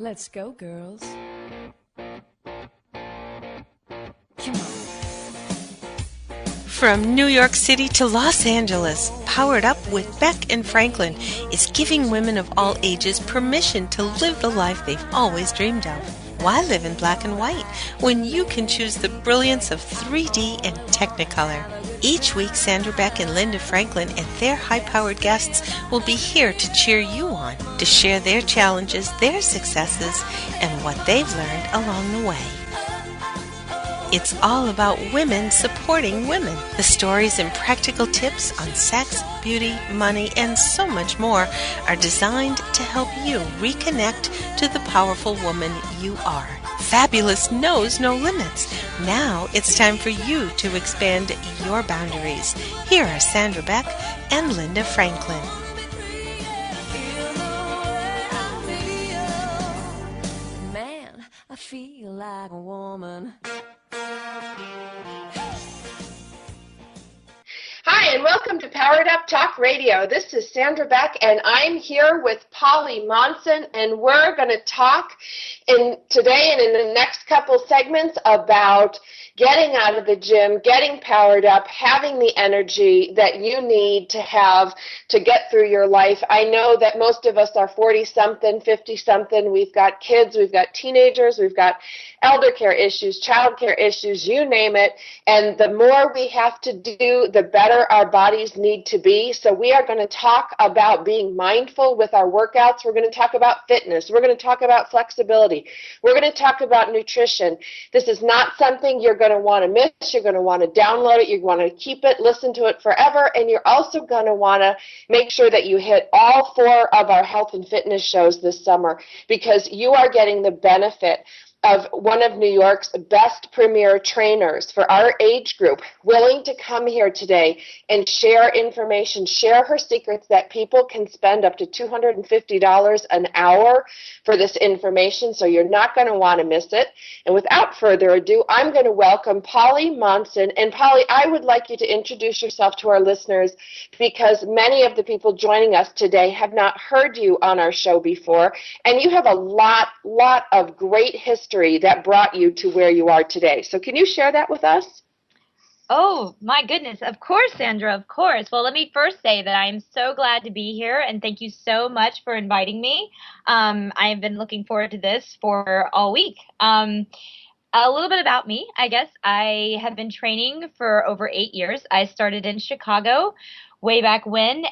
Let's go, girls. Come on. From New York City to Los Angeles, Powered Up with Beck and Franklin is giving women of all ages permission to live the life they've always dreamed of. Why live in black and white when you can choose the brilliance of 3D and Technicolor? Each week, Sandra Beck and Linda Franklin and their high-powered guests will be here to cheer you on, to share their challenges, their successes, and what they've learned along the way. It's all about women supporting women. The stories and practical tips on sex, beauty, money, and so much more are designed to help you reconnect to the powerful woman you are. Fabulous knows no limits. Now it's time for you to expand your boundaries. Here are Sandra Beck and Linda Franklin. Man, I feel like a woman. Hi, and welcome to Powered Up Talk Radio. This is Sandra Beck, and I'm here with Polly Monson, and we're going to talk today and in the next couple segments about getting out of the gym, getting powered up, having the energy that you need to have to get through your life. I know that most of us are 40-something, 50-something. We've got kids, we've got teenagers, we've got elder care issues, child care issues, you name it. And the more we have to do, the better our bodies need to be. So we are going to talk about being mindful with our workouts. We're going to talk about fitness. We're going to talk about flexibility. We're going to talk about nutrition. This is not something you're going to want to miss. You're going to want to download it. You're going to keep it, listen to it forever. And you're also going to want to make sure that you hit all 4 of our health and fitness shows this summer, because you are getting the benefit of one of New York's best premier trainers for our age group, willing to come here today and share information, share her secrets that people can spend up to $250 an hour for this information, so you're not going to want to miss it. And without further ado, I'm going to welcome Polly Monson. And Polly, I would like you to introduce yourself to our listeners, because many of the people joining us today have not heard you on our show before, and you have a lot of great history that brought you to where you are today. So can you share that with us? Oh, my goodness. Of course, Sandra, of course. Well, let me first say that I am so glad to be here, and thank you so much for inviting me. I have been looking forward to this for all week. A little bit about me, I guess. I have been training for over 8 years. I started in Chicago way back when,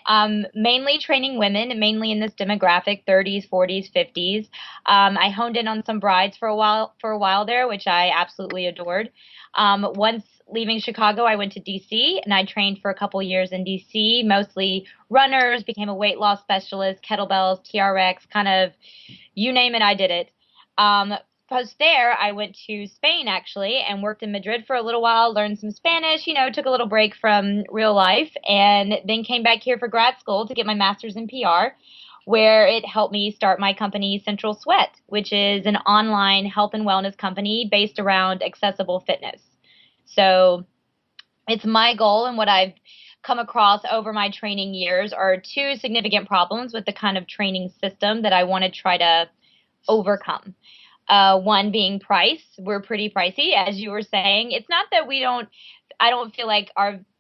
mainly training women, mainly in this demographic, 30s, 40s, 50s. I honed in on some brides for a while there, which I absolutely adored. Once leaving Chicago, I went to DC, and I trained for a couple years in DC, mostly runners, became a weight loss specialist, kettlebells, TRX, kind of you name it, I did it. Post there, I went to Spain, actually, and worked in Madrid for a little while, learned some Spanish, took a little break from real life, and then came back here for grad school to get my master's in PR, where it helped me start my company, Central Sweat, which is an online health and wellness company based around accessible fitness. So it's my goal, and what I've come across over my training years are 2 significant problems with the kind of training system that I want to try to overcome. One being price. We're pretty pricey, as you were saying. It's not that I don't feel like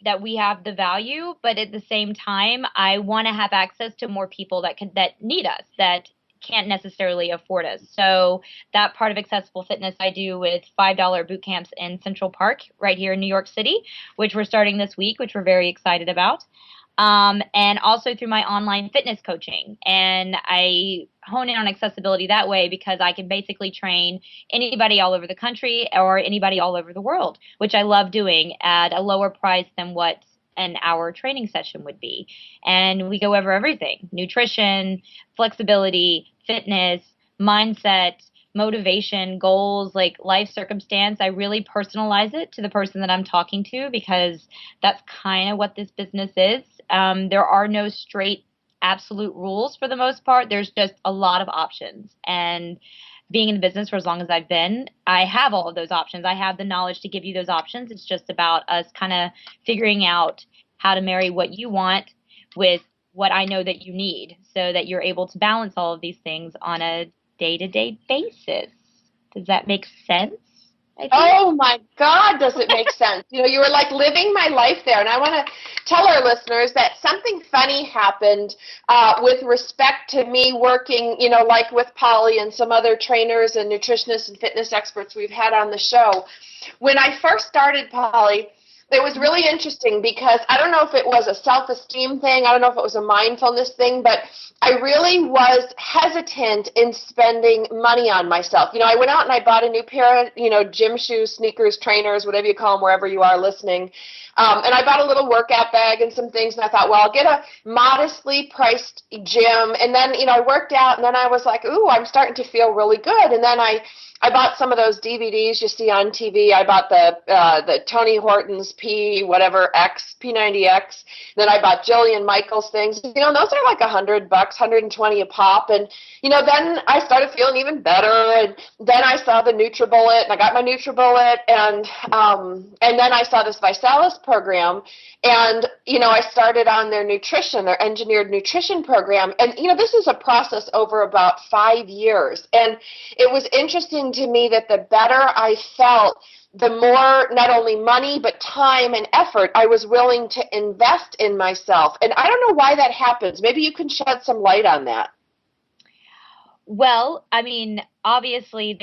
that we have the value, but at the same time, I want to have access to more people that need us, that can't necessarily afford us. So that part of accessible fitness I do with $5 boot camps in Central Park right here in New York City, which we're starting this week, which we're very excited about. And also through my online fitness coaching. And I hone in on accessibility that way because I can basically train anybody all over the country or anybody all over the world, which I love doing at a lower price than what an hour training session would be. And we go over everything: nutrition, flexibility, fitness, mindset, motivation, goals, like life circumstance. I really personalize it to the person that I'm talking to, because that's kind of what this business is. There are no straight absolute rules for the most part. There's just a lot of options. And being in the business for as long as I've been, I have all of those options. I have the knowledge to give you those options. It's just about us kind of figuring out how to marry what you want with what I know that you need, so that you're able to balance all of these things on a day-to-day basis. Does that make sense? Oh my God, does it make sense? You were like living my life there. And I want to tell our listeners that something funny happened with respect to me working, like with Polly and some other trainers and nutritionists and fitness experts we've had on the show. When I first started, Polly, it was really interesting because I don't know if it was a self-esteem thing. I don't know if it was a mindfulness thing, but I really was hesitant in spending money on myself. I went out and I bought a new pair of, gym shoes, sneakers, trainers, whatever you call them, wherever you are listening. And I bought a little workout bag and some things, and I thought, well, I'll get a modestly priced gym. And then, I worked out, and then I was like, ooh, I'm starting to feel really good. And then I bought some of those DVDs you see on TV. I bought the Tony Horton's P90X. Then I bought Jillian Michaels things. Those are like $100, $120 a pop. And then I started feeling even better. And then I saw the NutriBullet, and I got my NutriBullet, and then I saw this Visalis program, and I started on their engineered nutrition program. And this is a process over about 5 years. And it was interesting to me that the better I felt, the more not only money but time and effort I was willing to invest in myself. And I don't know why that happens. Maybe you can shed some light on that. Well, I mean, obviously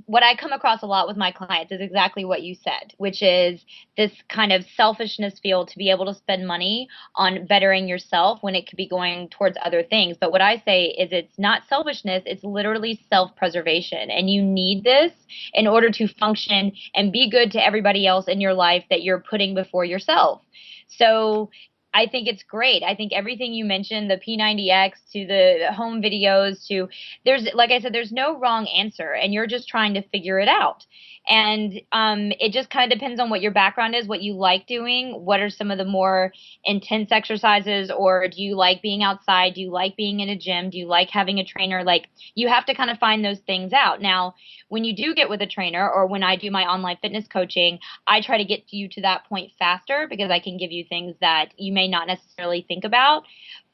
what I come across a lot with my clients is exactly what you said, which is this kind of selfishness feel to be able to spend money on bettering yourself when it could be going towards other things. But what I say is it's not selfishness, it's literally self-preservation. And you need this in order to function and be good to everybody else in your life that you're putting before yourself. So I think it's great. I think everything you mentioned, the P90X to the home videos to like I said, there's no wrong answer, and you're just trying to figure it out. And it just kind of depends on what your background is, what you like doing, what are some of the more intense exercises, or do you like being outside? Do you like being in a gym? Do you like having a trainer? Like, you have to kind of find those things out. Now, when you do get with a trainer, or when I do my online fitness coaching, I try to get you to that point faster because I can give you things that you may not necessarily think about.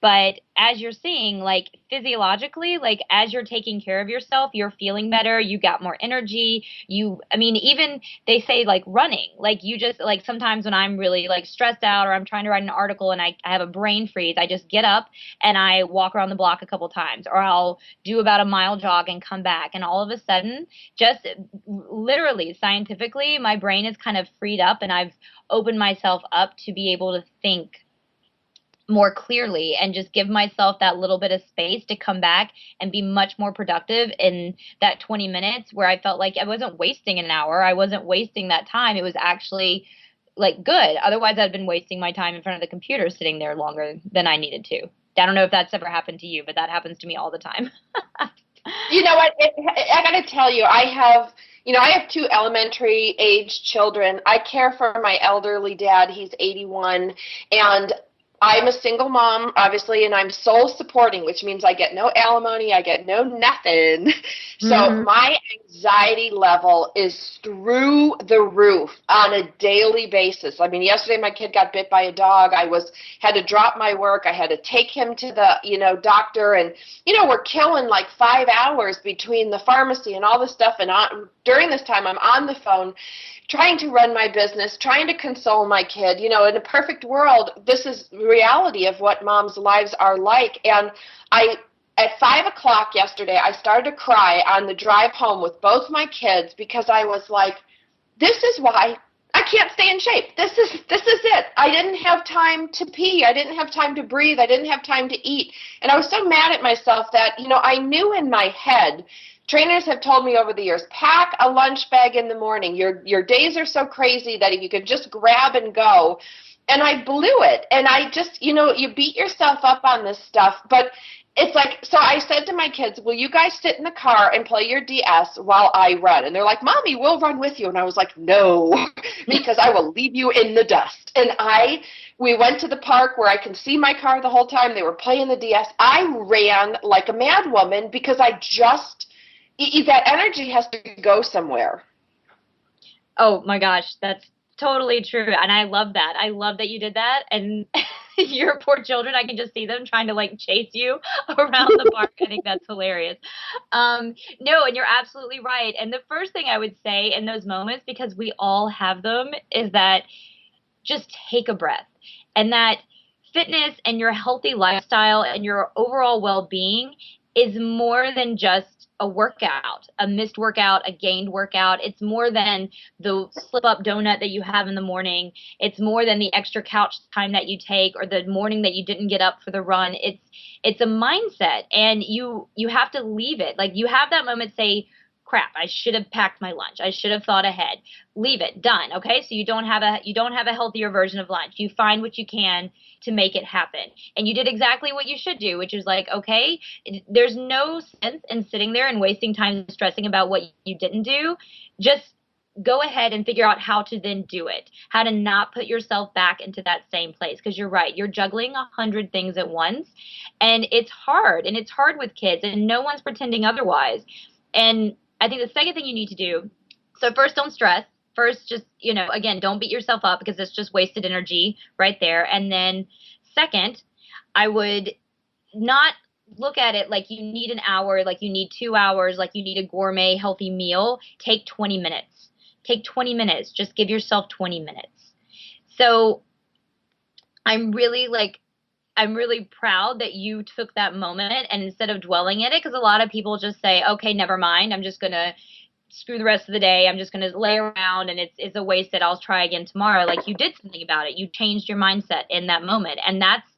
But as you're seeing, like physiologically, like as you're taking care of yourself, you're feeling better, you got more energy. Even they say like running, like you just like sometimes when I'm really like stressed out or I'm trying to write an article and I have a brain freeze, I just get up and I walk around the block a couple times, or I'll do about a mile jog and come back. And all of a sudden, just literally scientifically, my brain is kind of freed up and I've opened myself up to be able to think more clearly and just give myself that little bit of space to come back and be much more productive in that 20 minutes where I felt like I wasn't wasting an hour. I wasn't wasting that time. It was actually like good. Otherwise, I'd been wasting my time in front of the computer sitting there longer than I needed to. I don't know if that's ever happened to you, but that happens to me all the time. You know what? I got to tell you, I have 2 elementary age children. I care for my elderly dad. He's 81, and I'm a single mom, obviously, and I'm soul supporting, which means I get no alimony, I get no nothing. So my anxiety level is through the roof on a daily basis. I mean, yesterday my kid got bit by a dog. I had to drop my work. I had to take him to the, doctor, and, we're killing like 5 hours between the pharmacy and all this stuff. And during this time, I'm on the phone trying to run my business, trying to console my kid. In a perfect world, this is reality of what moms' lives are like. And at 5 o'clock yesterday, I started to cry on the drive home with both my kids because I was like, this is why I can't stay in shape. This is it. I didn't have time to pee. I didn't have time to breathe. I didn't have time to eat. And I was so mad at myself that, I knew in my head. Trainers have told me over the years, pack a lunch bag in the morning. Your days are so crazy that if you could just grab and go. And I blew it. And I just, you beat yourself up on this stuff. But it's like, so I said to my kids, will you guys sit in the car and play your DS while I run? And they're like, Mommy, we'll run with you. And I was like, no, because I will leave you in the dust. And we went to the park where I can see my car the whole time. They were playing the DS. I ran like a mad woman because that energy has to go somewhere. Oh my gosh, that's totally true. And I love that. I love that you did that. And your poor children, I can just see them trying to like chase you around the park. I think that's hilarious. No, and you're absolutely right. And the first thing I would say in those moments, because we all have them, is that just take a breath. And that fitness and your healthy lifestyle and your overall well-being is more than just a workout, a missed workout, a gained workout. It's more than the slip-up donut that you have in the morning. It's more than the extra couch time that you take or the morning that you didn't get up for the run. It's a mindset, and you have to leave it. Like, you have that moment, say, crap, I should have packed my lunch. I should have thought ahead. Leave it. Done. Okay? So you don't have a healthier version of lunch. You find what you can to make it happen. And you did exactly what you should do, which is like, okay, there's no sense in sitting there and wasting time stressing about what you didn't do. Just go ahead and figure out how to then do it, how to not put yourself back into that same place. Because you're right, you're juggling 100 things at once, and it's hard with kids, and no one's pretending otherwise. And I think the second thing you need to do, so first, don't stress. First, just, again, don't beat yourself up, because it's just wasted energy right there. And then second, I would not look at it like you need an hour, like you need 2 hours, like you need a gourmet healthy meal. Take 20 minutes. Take 20 minutes. Just give yourself 20 minutes. So I'm really proud that you took that moment, and instead of dwelling in it, because a lot of people just say, okay, never mind, I'm just going to screw the rest of the day. I'm just going to lay around and it's a waste that I'll try again tomorrow. Like, you did something about it. You changed your mindset in that moment. And that's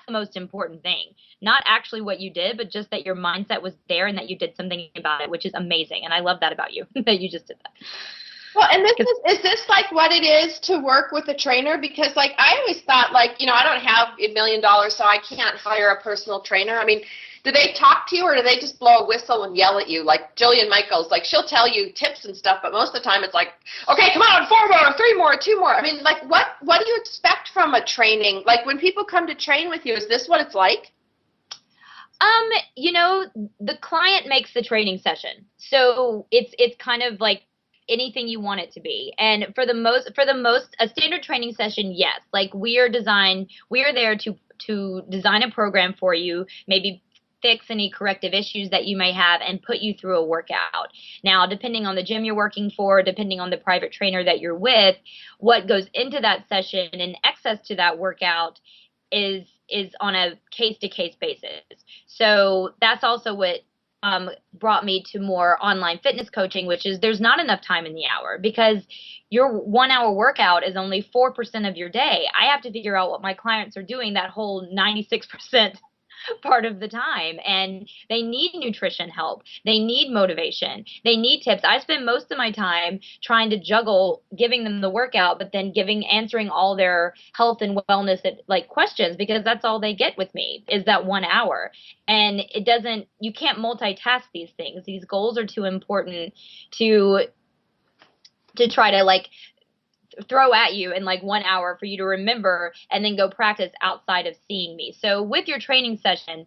the most important thing. Not actually what you did, but just that your mindset was there and that you did something about it, which is amazing. And I love that about you, that you just did that. Well, and is this like what it is to work with a trainer? Because like, I always thought, like, I don't have $1 million, so I can't hire a personal trainer. I mean, do they talk to you, or do they just blow a whistle and yell at you? Like Jillian Michaels, like, she'll tell you tips and stuff, but most of the time it's like, okay, come on, 4 more, 3 more, 2 more. I mean, like, what do you expect from a training? Like, when people come to train with you, is this what it's like? The client makes the training session. So it's kind of like anything you want it to be. And for the most, a standard training session, yes. Like, we are there to design a program for you, maybe fix any corrective issues that you may have, and put you through a workout. Now, depending on the gym you're working for, depending on the private trainer that you're with, what goes into that session and access to that workout is on a case-to-case basis. So that's also what brought me to more online fitness coaching, which is there's not enough time in the hour, because your 1 hour workout is only 4% of your day. I have to figure out what my clients are doing that whole 96% part of the time, and they need nutrition help, they need motivation, they need tips. I spend most of my time trying to juggle giving them the workout, but then answering all their health and wellness questions, because that's all they get with me is that 1 hour. And you can't multitask these things. These goals are too important to try to throw at you in 1 hour for you to remember and then go practice outside of seeing me. So with your training session,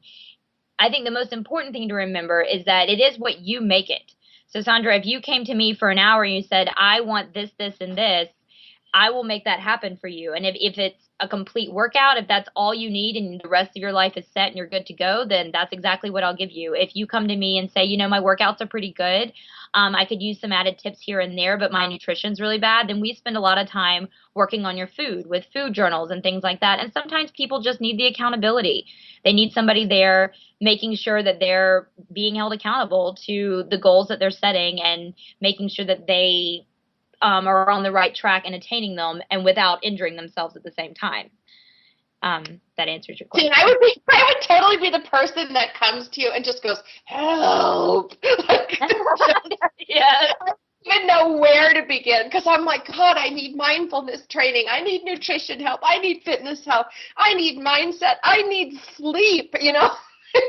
I think the most important thing to remember is that it is what you make it. So Sandra, if you came to me for an hour and you said, I want this, this, and this, I will make that happen for you. And if it's a complete workout, if that's all you need and the rest of your life is set and you're good to go, then that's exactly what I'll give you. If you come to me and say, my workouts are pretty good, I could use some added tips here and there, but my nutrition's really bad, then we spend a lot of time working on your food with food journals and things like that. And sometimes people just need the accountability. They need somebody there making sure that they're being held accountable to the goals that they're setting and making sure that they are on the right track and attaining them, and without injuring themselves at the same time. That answers your question. I would totally be the person that comes to you and just goes, help. Yes. I don't even know where to begin, because I'm like, God, I need mindfulness training. I need nutrition help. I need fitness help. I need mindset. I need sleep,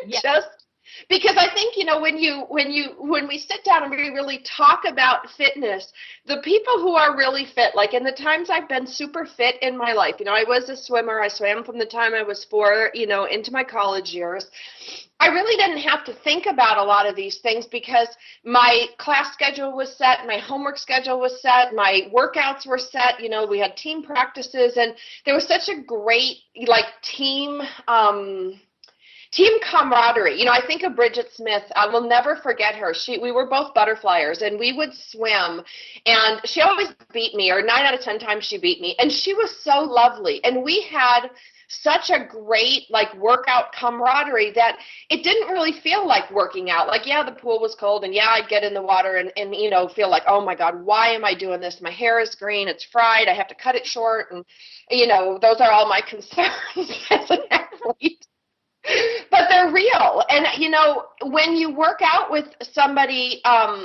Yes. Just because I think, when we sit down and we really talk about fitness, the people who are really fit, like in the times I've been super fit in my life, I was a swimmer. I swam from the time I was 4, into my college years. I really didn't have to think about a lot of these things because my class schedule was set, my homework schedule was set, my workouts were set. You know, we had team practices, and there was such a great like team camaraderie. You know, I think of Bridget Smith. I will never forget her. We were both butterflyers, and we would swim, and she always beat me, or 9 out of 10 times she beat me, and she was so lovely, and we had such a great like workout camaraderie that it didn't really feel like working out. Like, yeah, the pool was cold, and yeah, I'd get in the water and you know, feel like, oh my God, why am I doing this? My hair is green, it's fried, I have to cut it short, and you know, those are all my concerns as an athlete. But they're real. And, you know, when you work out with somebody,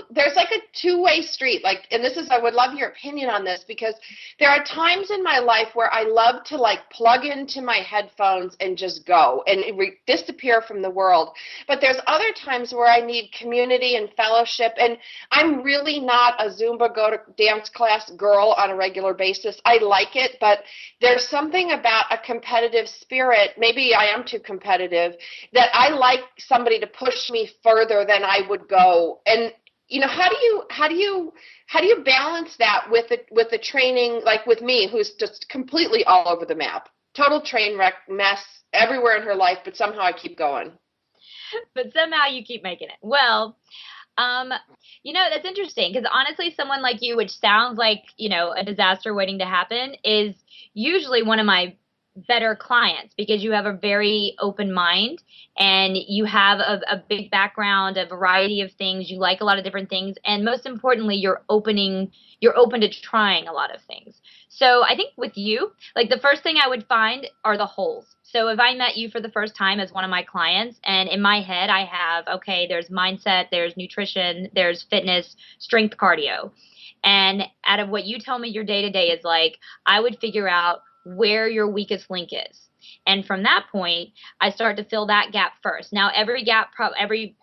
there's like a two-way street. Like, and this is, I would love your opinion on this, because there are times in my life where I love to like plug into my headphones and just go and disappear from the world. But there's other times where I need community and fellowship. And I'm really not a Zumba go to dance class girl on a regular basis. I like it, but there's something about a competitive spirit. Maybe I am too competitive, that I like somebody to push me further than I would go. And you know, how do you balance that with the training, like with me, who's just completely all over the map, total train wreck mess everywhere in her life, but somehow I keep going. But somehow you keep making it. Well, you know, that's interesting, because honestly, someone like you, which sounds like, you know, a disaster waiting to happen, is usually one of my better clients, because you have a very open mind and you have a big background, a variety of things. You like a lot of different things. And most importantly, you're open to trying a lot of things. So I think with you, like the first thing I would find are the holes. So if I met you for the first time as one of my clients, and in my head I have, okay, there's mindset, there's nutrition, there's fitness, strength, cardio. And out of what you tell me your day-to-day is like, I would figure out where your weakest link is. And from that point, I start to fill that gap first. Now, every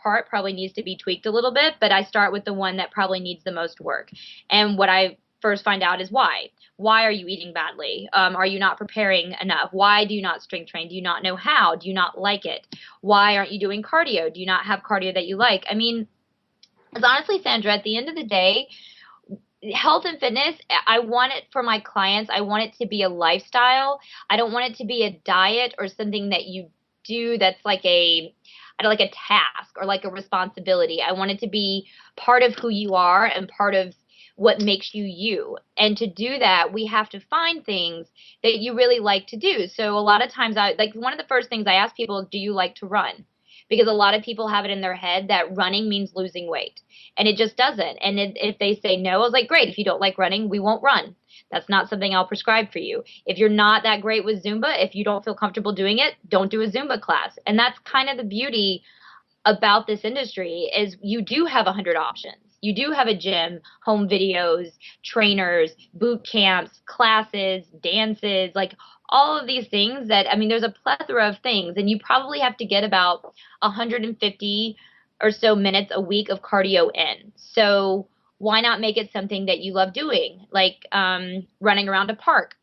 part probably needs to be tweaked a little bit, but I start with the one that probably needs the most work. And what I first find out is why. Why are you eating badly? Are you not preparing enough? Why do you not strength train? Do you not know how? Do you not like it? Why aren't you doing cardio? Do you not have cardio that you like? I mean, because honestly, Sandra, at the end of the day, health and fitness, I want it for my clients. I want it to be a lifestyle. I don't want it to be a diet or something that you do that's like a task or like a responsibility. I want it to be part of who you are and part of what makes you you. And to do that, we have to find things that you really like to do. So a lot of times, one of the first things I ask people, do you like to run? Because a lot of people have it in their head that running means losing weight. And it just doesn't. And if they say no, I was like, great, if you don't like running, we won't run. That's not something I'll prescribe for you. If you're not that great with Zumba, if you don't feel comfortable doing it, don't do a Zumba class. And that's kind of the beauty about this industry, is you do have 100 options. You do have a gym, home videos, trainers, boot camps, classes, dances, like all of these things that, I mean, there's a plethora of things, and you probably have to get about 150 or so minutes a week of cardio in. So why not make it something that you love doing, like running around a park,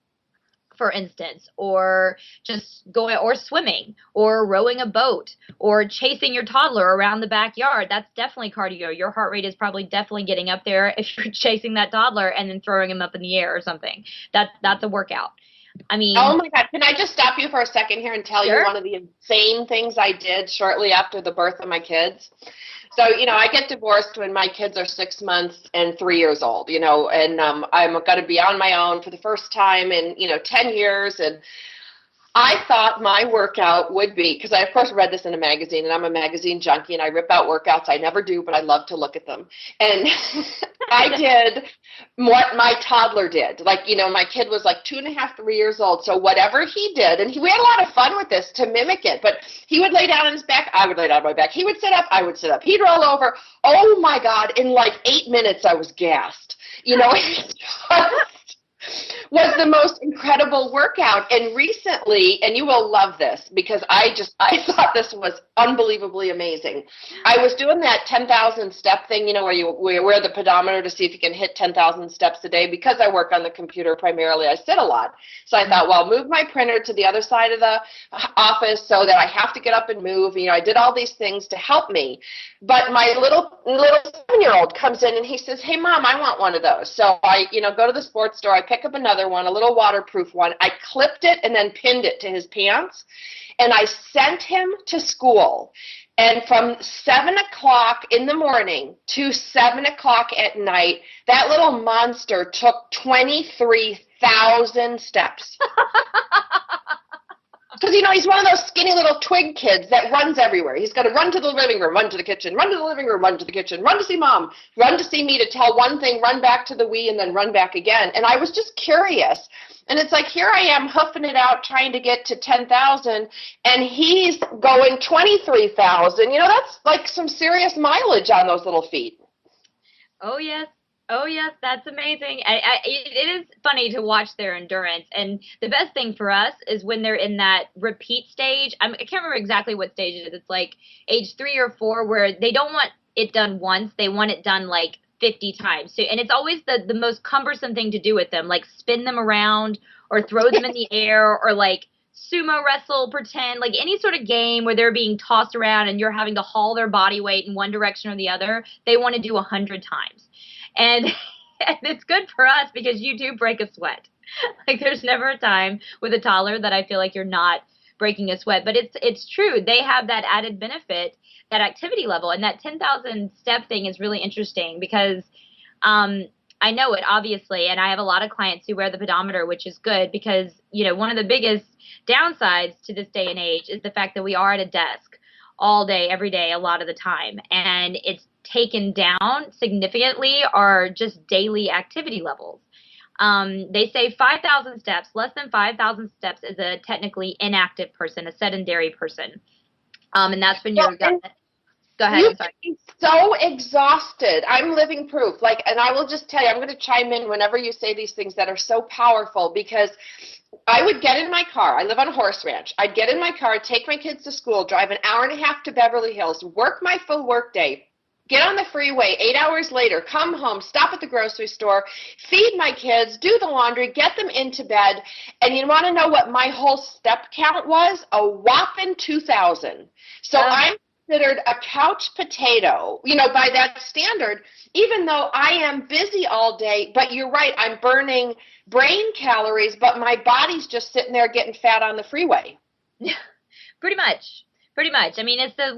for instance, or just going, or swimming, or rowing a boat, or chasing your toddler around the backyard. That's definitely cardio. Your heart rate is probably definitely getting up there if you're chasing that toddler and then throwing him up in the air or something. That's a workout. I mean, oh my God, can I just stop you for a second here and tell Sure. you one of the insane things I did shortly after the birth of my kids? So, you know, I get divorced when my kids are 6 months and 3 years old, you know, and I'm going to be on my own for the first time in, 10 years. And I thought my workout would be, because I, of course, read this in a magazine, and I'm a magazine junkie, and I rip out workouts. I never do, but I love to look at them. And I did what my toddler did. Like, my kid was like 2.5, 3 years old. So whatever he did, and we had a lot of fun with this to mimic it, but he would lay down on his back. I would lay down on my back. He would sit up. I would sit up. He'd roll over. Oh, my God. In like 8 minutes, I was gassed. was the most incredible workout. And recently, and you will love this because I thought this was unbelievably amazing. I was doing that 10,000 step thing, where you wear the pedometer to see if you can hit 10,000 steps a day. Because I work on the computer primarily, I sit a lot. So I thought, well, move my printer to the other side of the office so that I have to get up and move. I did all these things to help me. But my little 7-year-old comes in and he says, "Hey, Mom, I want one of those." So I, go to the sports store. I pick up another one, a little waterproof one. I clipped it and then pinned it to his pants. And I sent him to school. And from 7 o'clock in the morning to 7 o'clock at night, that little monster took 23,000 steps. Because, he's one of those skinny little twig kids that runs everywhere. He's got to run to the living room, run to the kitchen, run to the living room, run to the kitchen, run to see Mom, run to see me to tell one thing, run back to the Wii, and then run back again. And I was just curious. And it's like, here I am hoofing it out trying to get to 10,000, and he's going 23,000. That's like some serious mileage on those little feet. Oh, yes. Oh, yes, that's amazing. It is funny to watch their endurance. And the best thing for us is when they're in that repeat stage. I can't remember exactly what stage it is. It's like age 3 or 4 where they don't want it done once. They want it done like 50 times. So, and it's always the most cumbersome thing to do with them, like spin them around or throw them in the air or like sumo wrestle, pretend, like any sort of game where they're being tossed around and you're having to haul their body weight in one direction or the other. They want to do 100 times. And it's good for us because you do break a sweat. Like there's never a time with a toddler that I feel like you're not breaking a sweat. But it's true. They have that added benefit, that activity level. And that 10,000 step thing is really interesting because I know it, obviously. And I have a lot of clients who wear the pedometer, which is good because, one of the biggest downsides to this day and age is the fact that we are at a desk all day, every day, a lot of the time. And it's taken down significantly are just daily activity levels. They say 5,000 steps, less than 5,000 steps is a technically inactive person, a sedentary person. And that's when you're go ahead. You can be so exhausted. I'm living proof. And I will just tell you, I'm going to chime in whenever you say these things that are so powerful because I would get in my car. I live on a horse ranch. I'd get in my car, take my kids to school, drive an hour and a half to Beverly Hills, work my full work day, get on the freeway 8 hours later, come home, stop at the grocery store, feed my kids, do the laundry, get them into bed. And you want to know what my whole step count was? A whopping 2,000. So I'm considered a couch potato, by that standard, even though I am busy all day. But you're right, I'm burning brain calories, but my body's just sitting there getting fat on the freeway. Pretty much. I mean, it's the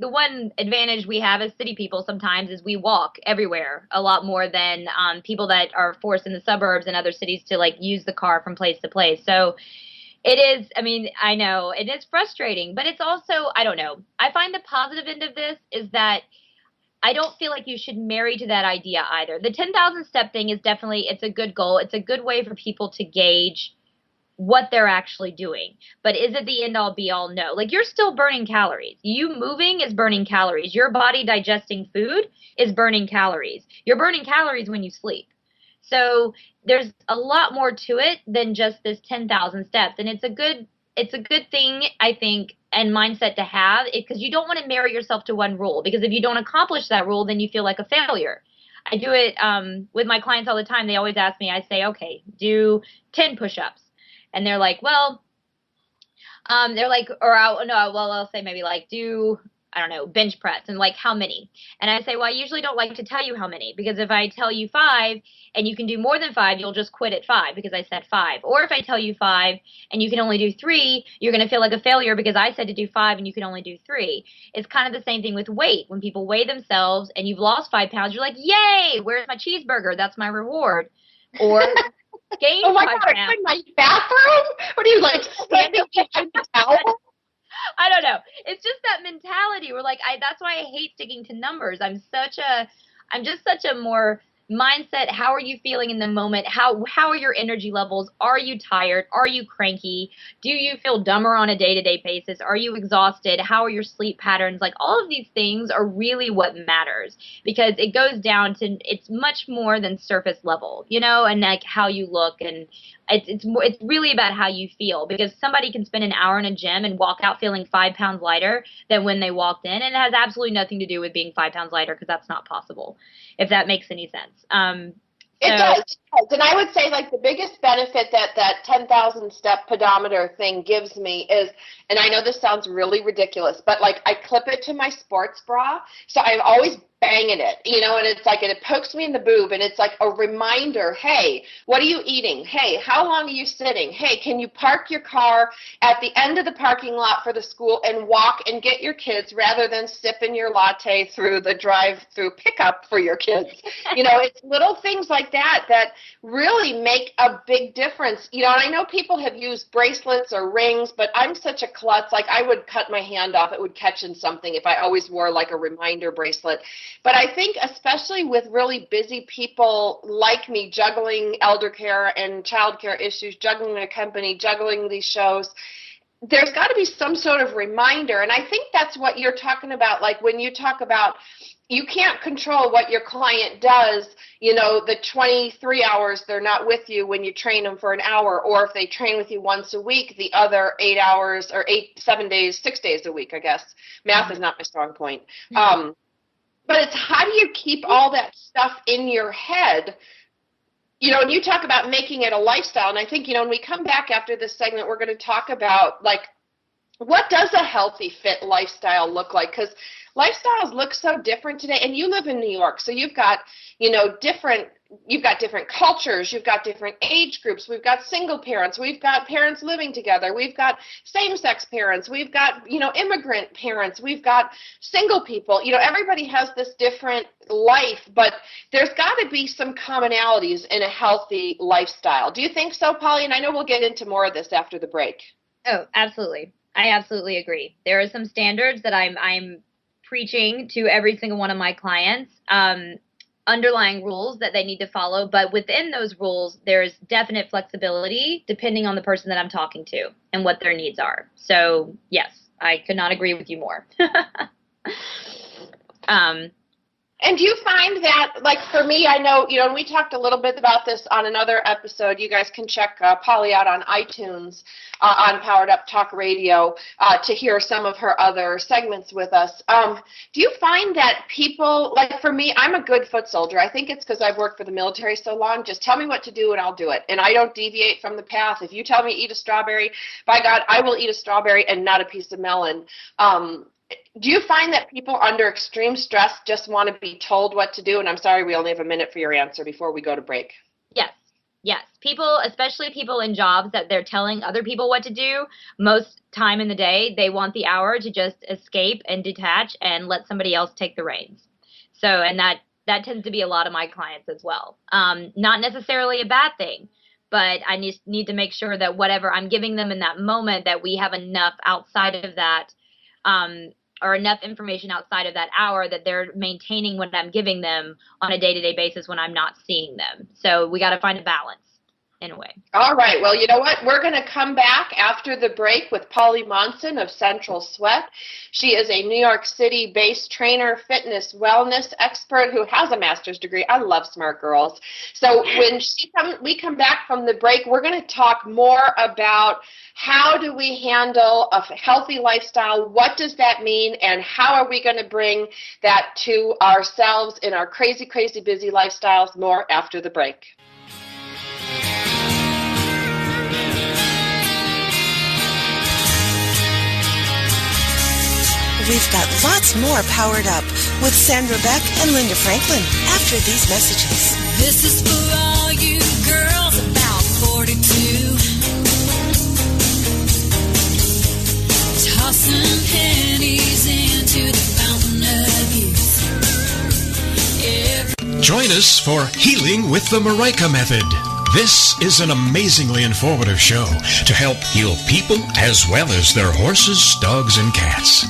one advantage we have as city people sometimes is we walk everywhere a lot more than people that are forced in the suburbs and other cities to use the car from place to place. So it is, I know it is frustrating, but it's also, I don't know. I find the positive end of this is that I don't feel like you should marry to that idea either. The 10,000 step thing is definitely, it's a good goal. It's a good way for people to gauge what they're actually doing. But is it the end all be all? No. You're still burning calories. You moving is burning calories. Your body digesting food is burning calories. You're burning calories when you sleep. So there's a lot more to it than just this 10,000 steps. And it's a good thing, I think, and mindset to have, because you don't want to marry yourself to one rule, because if you don't accomplish that rule, then you feel like a failure. I do it with my clients all the time. They always ask me, I say, okay, do 10 push-ups. And they're like, well, I'll say maybe do, I don't know, bench press, and how many? And I say, well, I usually don't like to tell you how many, because if I tell you 5 and you can do more than 5, you'll just quit at 5 because I said 5. Or if I tell you 5 and you can only do 3, you're going to feel like a failure because I said to do 5 and you can only do 3. It's kind of the same thing with weight. When people weigh themselves and you've lost 5 pounds, you're like, yay, where's my cheeseburger? That's my reward. Or gain 5 pounds. God, I'm in my bathroom? What are you, standing behind the towel? I don't know. It's just that mentality where that's why I hate sticking to numbers. I'm just such a more mindset. How are you feeling in the moment? How are your energy levels? Are you tired? Are you cranky? Do you feel dumber on a day-to-day basis? Are you exhausted? How are your sleep patterns? Like, all of these things are really what matters, because it goes down to, it's much more than surface level, you know, and like how you look, and it's really about how you feel, because somebody can spend an hour in a gym and walk out feeling 5 pounds lighter than when they walked in, and it has absolutely nothing to do with being 5 pounds lighter, because that's not possible, if that makes any sense. It does. And I would say, like, the biggest benefit that 10,000 step pedometer thing gives me is, and I know this sounds really ridiculous, but like, I clip it to my sports bra, so I'm always banging it, you know, and it's like, and it pokes me in the boob, and it's like a reminder, hey, what are you eating? Hey, how long are you sitting? Hey, can you park your car at the end of the parking lot for the school and walk and get your kids, rather than sipping your latte through the drive-through pickup for your kids? You know, it's little things like that that really make a big difference. You know, and I know people have used bracelets or rings, but I'm such a klutz. Like, I would cut my hand off. It would catch in something if I always wore like a reminder bracelet. But I think especially with really busy people like me, juggling elder care and child care issues, juggling a company, juggling these shows, there's got to be some sort of reminder. And I think that's what you're talking about. Like, when you talk about, you can't control what your client does, you know, the 23 hours they're not with you when you train them for an hour, or if they train with you once a week, the other 8 hours, or 7 days, 6 days a week, I guess. Math is not my strong point. But it's, how do you keep all that stuff in your head? You know, and you talk about making it a lifestyle. And I think, you know, when we come back after this segment, we're going to talk about, like, what does a healthy, fit lifestyle look like? Because lifestyles look so different today. And you live in New York, so you've got, you know, you've got different cultures, you've got different age groups, we've got single parents, we've got parents living together, we've got same-sex parents, we've got, you know, immigrant parents, we've got single people. You know, everybody has this different life, but there's got to be some commonalities in a healthy lifestyle. Do you think so, Polly? And I know we'll get into more of this after the break. Oh, absolutely. I absolutely agree. There are some standards that I'm preaching to every single one of my clients, underlying rules that they need to follow. But within those rules, there's definite flexibility depending on the person that I'm talking to and what their needs are. So, yes, I could not agree with you more. And do you find that, like, for me, I know, you know, and we talked a little bit about this on another episode. You guys can check Polly out on iTunes on Powered Up Talk Radio to hear some of her other segments with us. Do you find that people, like, for me, I'm a good foot soldier. I think it's because I've worked for the military so long. Just tell me what to do and I'll do it. And I don't deviate from the path. If you tell me eat a strawberry, by God, I will eat a strawberry and not a piece of melon. Do you find that people under extreme stress just want to be told what to do? And I'm sorry, we only have a minute for your answer before we go to break. Yes. People, especially people in jobs that they're telling other people what to do, most time in the day, they want the hour to just escape and detach and let somebody else take the reins. So, and that tends to be a lot of my clients as well. Not necessarily a bad thing, but I need to make sure that whatever I'm giving them in that moment, that we have enough outside of that, or enough information outside of that hour that they're maintaining what I'm giving them on a day-to-day basis when I'm not seeing them. So we got to find a balance in a way. All right. Well, you know what? We're going to come back after the break with Polly Monson of Central Sweat. She is a New York City-based trainer, fitness, wellness expert who has a master's degree. I love smart girls. So when we come back from the break, we're going to talk more about how do we handle a healthy lifestyle, what does that mean, and how are we going to bring that to ourselves in our crazy, crazy busy lifestyles. More after the break. We've got lots more Powered Up with Sandra Beck and Linda Franklin after these messages. This is for all you girls about 42. Tossing pennies into the fountain of youth. Join us for Healing with the Marika Method. This is an amazingly informative show to help heal people as well as their horses, dogs, and cats.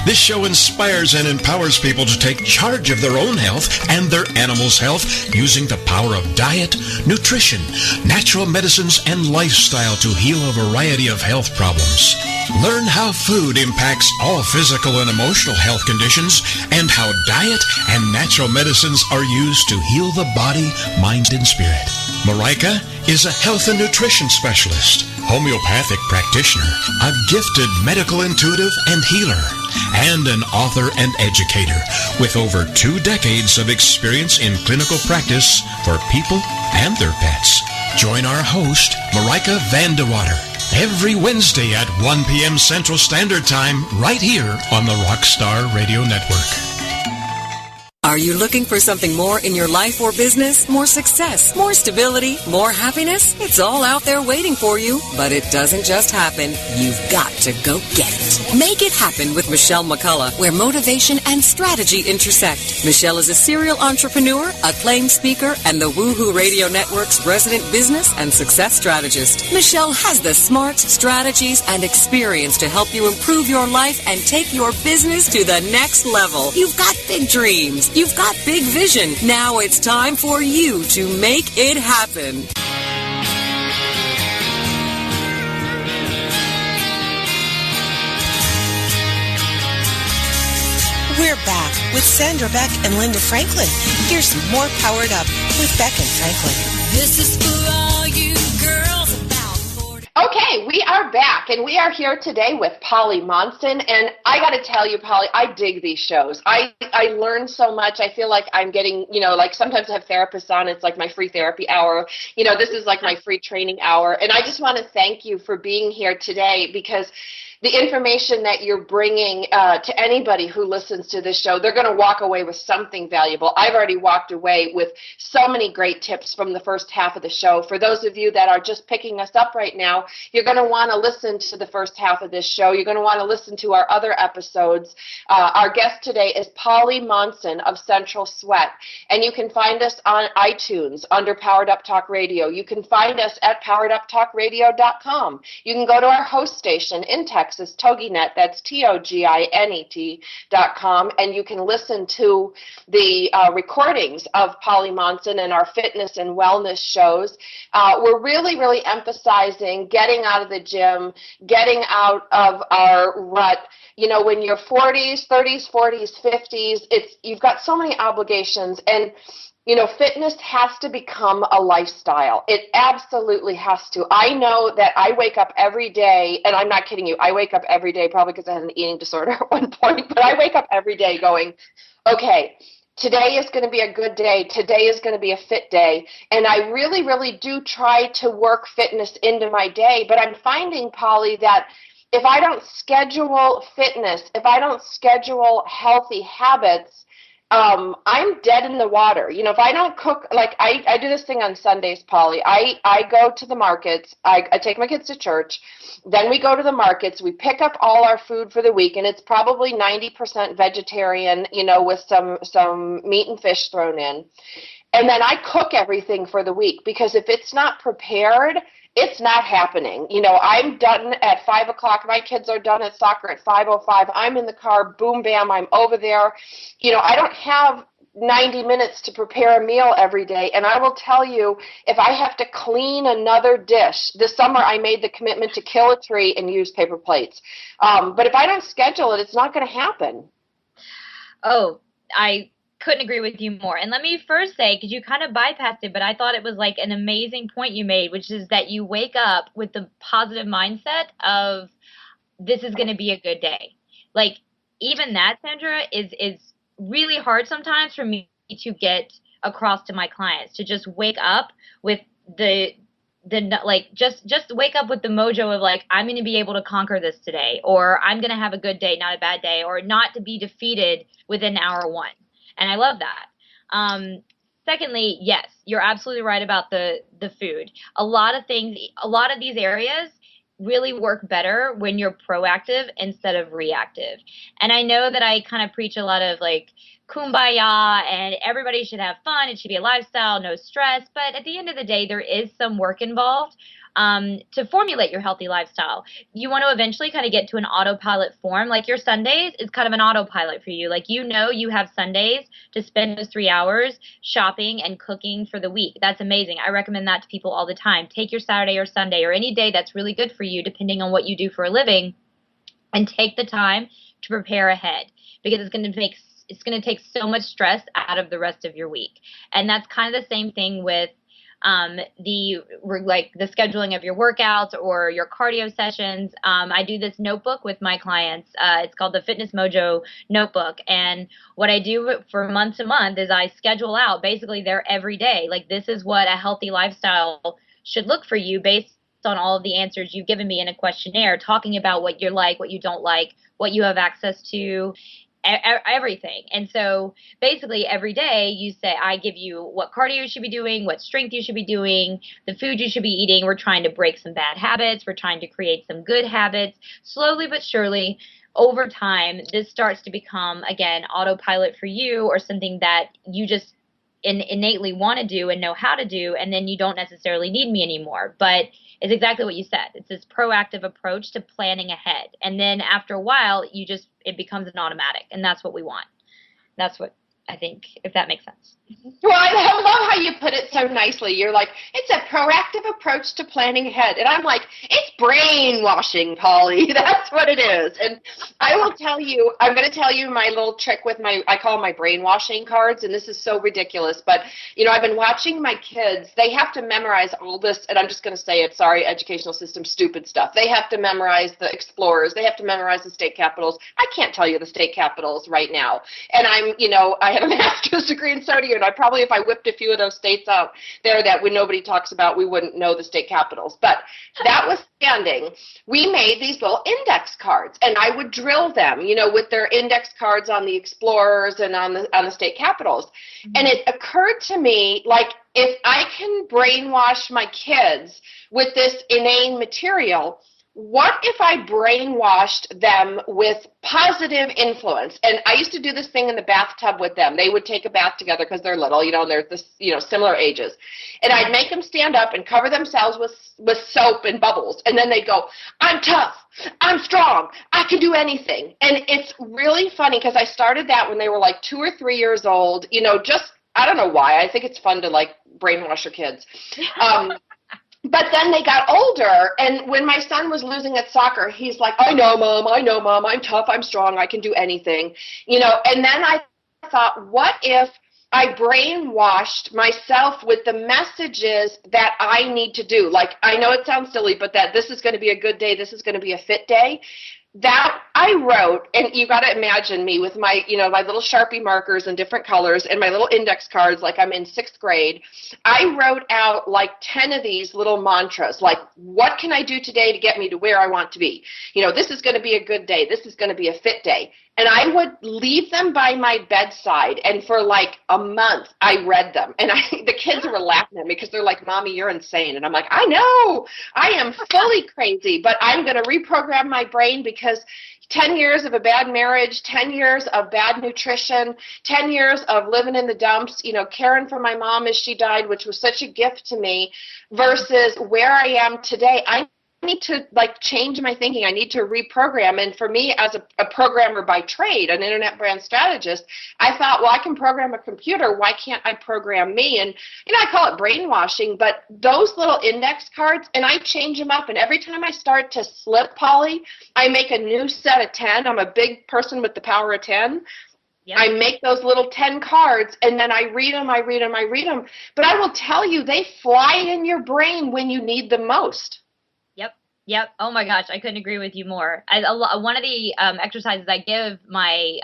This show inspires and empowers people to take charge of their own health and their animals' health using the power of diet, nutrition, natural medicines, and lifestyle to heal a variety of health problems. Learn how food impacts all physical and emotional health conditions and how diet and natural medicines are used to heal the body, mind, and spirit. Marika is a health and nutrition specialist, homeopathic practitioner, a gifted medical intuitive and healer, and an author and educator with over 2 decades of experience in clinical practice for people and their pets. Join our host, Marika Vandewater, every Wednesday at 1 p.m. Central Standard Time right here on the Rockstar Radio Network. Are you looking for something more in your life or business? More success, more stability, more happiness? It's all out there waiting for you, but it doesn't just happen. You've got to go get it. Make it happen with Michelle McCullough, where motivation and strategy intersect. Michelle is a serial entrepreneur, acclaimed speaker, and the Woohoo Radio Network's resident business and success strategist. Michelle has the smarts, strategies, and experience to help you improve your life and take your business to the next level. You've got big dreams. You've got big vision. Now it's time for you to make it happen. We're back with Sandra Beck and Linda Franklin. Here's more Powered Up with Beck and Franklin. This is for all you girls about 40. Okay, we are back, and we are here today with Polly Monson, and I got to tell you, Polly, I dig these shows. I learn so much. I feel like I'm getting, like sometimes I have therapists on. It's like my free therapy hour. This is like my free training hour, and I just want to thank you for being here today, because the information that you're bringing to anybody who listens to this show, they're going to walk away with something valuable. I've already walked away with so many great tips from the first half of the show. For those of you that are just picking us up right now, you're going to want to listen to the first half of this show. You're going to want to listen to our other episodes. Our guest today is Polly Monson of Central Sweat, and you can find us on iTunes under Powered Up Talk Radio. You can find us at powereduptalkradio.com. You can go to our host station in Texas, TogiNet, that's TOGINET.com, and you can listen to the recordings of Polly Monson and our fitness and wellness shows. We're really, really emphasizing getting out of the gym, getting out of our rut. When you're 40s, 30s, 40s, 50s, you've got so many obligations, and fitness has to become a lifestyle. It absolutely has to. I know that I wake up every day, and I'm not kidding you, I wake up every day, probably because I had an eating disorder at one point, but I wake up every day going, okay, today is going to be a good day. Today is going to be a fit day. And I really, really do try to work fitness into my day. But I'm finding, Polly, that if I don't schedule fitness, if I don't schedule healthy habits, I'm dead in the water. If I don't cook, like I do this thing on Sundays, Polly. I go to the markets. I take my kids to church. Then we go to the markets. We pick up all our food for the week, and it's probably 90% vegetarian, with some meat and fish thrown in. And then I cook everything for the week, because if it's not prepared, it's not happening. I'm done at 5 o'clock. My kids are done at soccer at 5:05. I'm in the car, boom, bam, I'm over there. I don't have 90 minutes to prepare a meal every day. And I will tell you, if I have to clean another dish, this summer I made the commitment to kill a tree and use paper plates. But if I don't schedule it, it's not going to happen. Oh, I couldn't agree with you more. And let me first say, because you kind of bypassed it, but I thought it was like an amazing point you made, which is that you wake up with the positive mindset of this is going to be a good day. Like, even that, Sandra, is really hard sometimes for me to get across to my clients, to just wake up with just wake up with the mojo of like, I'm going to be able to conquer this today, or I'm going to have a good day, not a bad day, or not to be defeated within hour one. And I love that. Secondly, yes, you're absolutely right about the food. A lot of these areas really work better when you're proactive instead of reactive. And I know that I kind of preach a lot of like kumbaya and everybody should have fun. It should be a lifestyle, no stress. But at the end of the day, there is some work involved. to formulate your healthy lifestyle. You want to eventually kind of get to an autopilot form. Like your Sundays is kind of an autopilot for you. Like, you have Sundays to spend those 3 hours shopping and cooking for the week. That's amazing. I recommend that to people all the time. Take your Saturday or Sunday or any day that's really good for you, depending on what you do for a living, and take the time to prepare ahead, because it's going to take so much stress out of the rest of your week. And that's kind of the same thing with the scheduling of your workouts or your cardio sessions. I do this notebook with my clients. It's called the Fitness Mojo Notebook. And what I do for month to month is I schedule out basically their every day. Like, this is what a healthy lifestyle should look for you based on all of the answers you've given me in a questionnaire, talking about what you like, what you don't like, what you have access to, everything. And so basically every day you say, I give you what cardio you should be doing, what strength you should be doing, the food you should be eating. We're trying to break some bad habits. We're trying to create some good habits. Slowly but surely, over time, this starts to become, again, autopilot for you, or something that you just innately want to do and know how to do, and then you don't necessarily need me anymore. But it's exactly what you said. It's this proactive approach to planning ahead. And then after a while, it becomes an automatic, and that's what we want. That's what I think, if that makes sense. Well, I love how you put it so nicely. You're like, it's a proactive approach to planning ahead. And I'm like, it's brainwashing, Polly. That's what it is. And I will tell you, I'm going to tell you my little trick with I call them my brainwashing cards. And this is so ridiculous. But, I've been watching my kids. They have to memorize all this. And I'm just going to say it. Sorry, educational system, stupid stuff. They have to memorize the explorers. They have to memorize the state capitals. I can't tell you the state capitals right now. And I have a master's degree in sodium. And if I whipped a few of those states out there that nobody talks about, we wouldn't know the state capitals. But that was standing. We made these little index cards, and I would drill them, with their index cards on the explorers and on the state capitals. Mm-hmm. And it occurred to me, like, if I can brainwash my kids with this inane material, what if I brainwashed them with positive influence? And I used to do this thing in the bathtub with them. They would take a bath together because they're little, and they're similar ages. And I'd make them stand up and cover themselves with soap and bubbles. And then they'd go, I'm tough, I'm strong, I can do anything. And it's really funny because I started that when they were like 2 or 3 years old, I don't know why. I think it's fun to like brainwash your kids. But then they got older, and when my son was losing at soccer, he's like, I know, Mom, I'm tough, I'm strong, I can do anything, and then I thought, what if I brainwashed myself with the messages that I need to do? Like, I know it sounds silly, but that this is going to be a good day, this is going to be a fit day. That I wrote, and you got to imagine me with my, my little Sharpie markers in different colors and my little index cards like I'm in 6th grade. I wrote out like 10 of these little mantras, like, what can I do today to get me to where I want to be? This is going to be a good day. This is going to be a fit day. And I would leave them by my bedside, and for like a month, I read them. And the kids were laughing at me because they're like, Mommy, you're insane. And I'm like, I know, I am fully crazy, but I'm going to reprogram my brain, because 10 years of a bad marriage, 10 years of bad nutrition, 10 years of living in the dumps, caring for my mom as she died, which was such a gift to me, versus where I am today. I need to like change my thinking. I need to reprogram. And for me, as a programmer by trade, an internet brand strategist, I thought, well, I can program a computer. Why can't I program me? And I call it brainwashing, but those little index cards, and I change them up. And every time I start to slip, Polly, I make a new set of 10. I'm a big person with the power of 10. Yep. I make those little 10 cards, and then I read them. But I will tell you, they fly in your brain when you need them most. Yep. Oh my gosh, I couldn't agree with you more. One of the exercises I give my